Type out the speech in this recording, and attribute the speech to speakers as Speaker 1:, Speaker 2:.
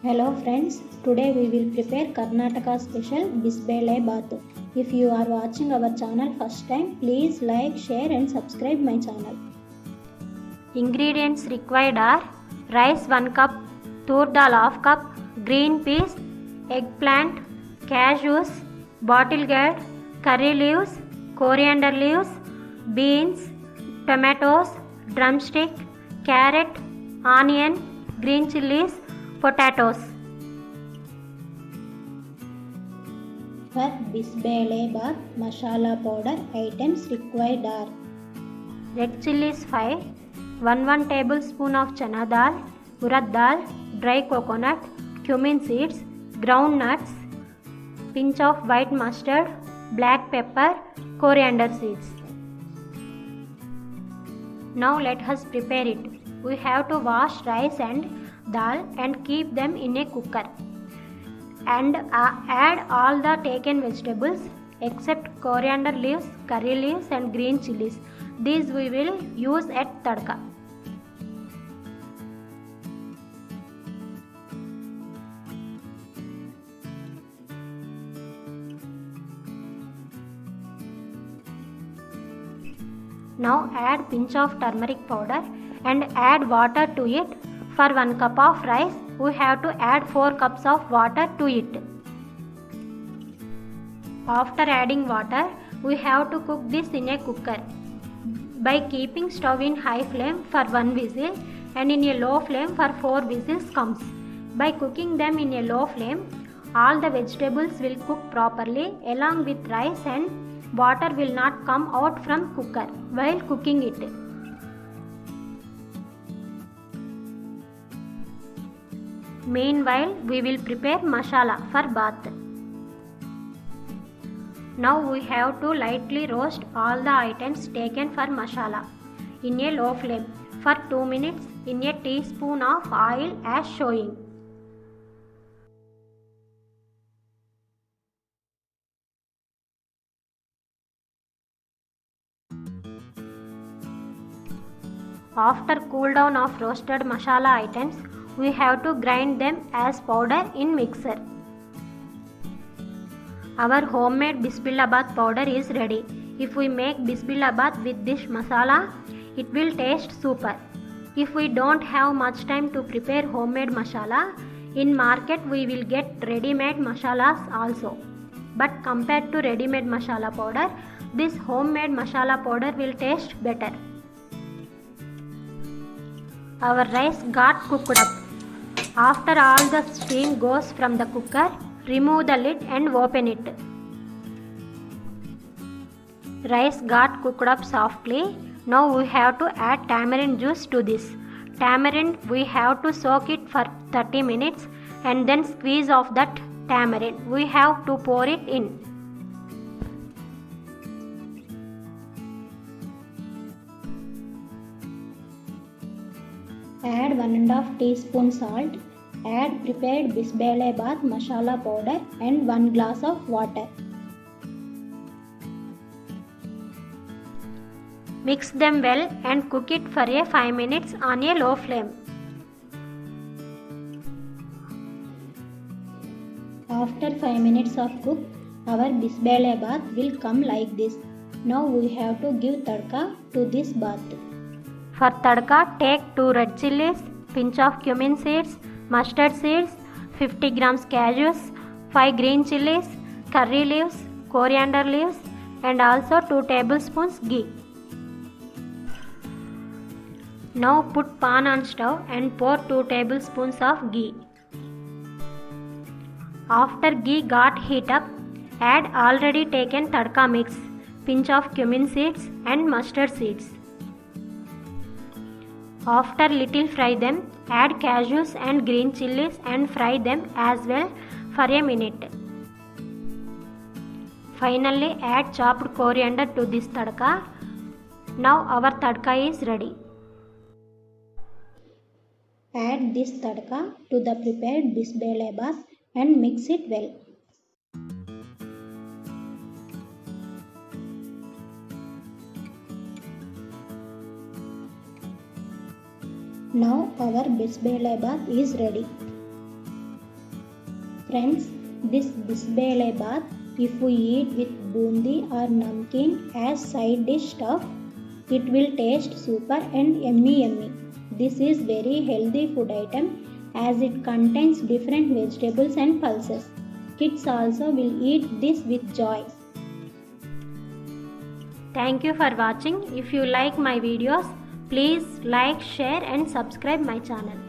Speaker 1: Hello friends, today we will prepare Karnataka special Bisbele Bathu. If you are watching our channel first time, please like, share and subscribe my channel.
Speaker 2: Ingredients required are rice 1 cup, tur dal half cup, green peas, eggplant, cashews, bottle gourd, curry leaves, coriander leaves, beans, tomatoes, drumstick, carrot, onion, green chilies, potatoes.
Speaker 1: For Bisbele Bath masala powder items required are
Speaker 2: Red chilies 5, 1 tablespoon of chana dal, urad dal, dry coconut, cumin seeds, ground nuts, pinch of white mustard, black pepper, coriander seeds. Now let us prepare it. We have to wash rice and dal and keep them in a cooker and add all the taken vegetables except coriander leaves, curry leaves and green chilies. These we will use at tadka. Now add pinch of turmeric powder and add water to it. For 1 cup of rice, we have to add 4 cups of water to it. After adding water, we have to cook this in a cooker by keeping stove in high flame for 1 whistle and in a low flame for 4 whistles comes. By cooking them in a low flame, all the vegetables will cook properly along with rice and water will not come out from cooker while cooking it. Meanwhile, we will prepare masala for bath. Now we have to lightly roast all the items taken for masala in a low flame for 2 minutes in a teaspoon of oil as showing. After cool down of roasted masala items, we have to grind them as powder in mixer. Our homemade Bismillah powder is ready. If we make Bismillah with this masala, it will taste super. If we don't have much time to prepare homemade masala, in market we will get ready-made masalas also. But compared to ready-made masala powder, this homemade masala powder will taste better. Our rice got cooked up. After all the steam goes from the cooker, remove the lid and open it. Rice got cooked up softly. Now we have to add tamarind juice to this. Tamarind we have to soak it for 30 minutes and then squeeze off that tamarind. We have to pour it in.
Speaker 1: add 1½ teaspoon salt, add prepared Bisbele Bath masala powder and 1 glass of water.
Speaker 2: Mix them well and cook it for a 5 minutes on a low flame.
Speaker 1: After 5 minutes of cook, our Bisbele Bath will come like this. Now we have to give tadka to this bath.
Speaker 2: For tadka, take 2 red chilies, pinch of cumin seeds, mustard seeds, 50 grams cashews, 5 green chilies, curry leaves, coriander leaves and also 2 tablespoons ghee. Now put pan on stove and pour 2 tablespoons of ghee. After ghee got heat up, add already taken tadka mix, pinch of cumin seeds and mustard seeds. After little fry them, add cashews and green chilies and fry them as well for a minute. Finally add chopped coriander to this tadka. Now our tadka is ready.
Speaker 1: Add this tadka to the prepared Bisbele Bath and mix it well. Now our Bisbele Bath is ready. Friends, this bisbele bath, if we eat with bundi or namkeen as side dish stuff, it will taste super and yummy. This is very healthy food item as it contains different vegetables and pulses. Kids also will eat this with joy.
Speaker 2: Thank you for watching. If you like my videos, please like, share and subscribe my channel.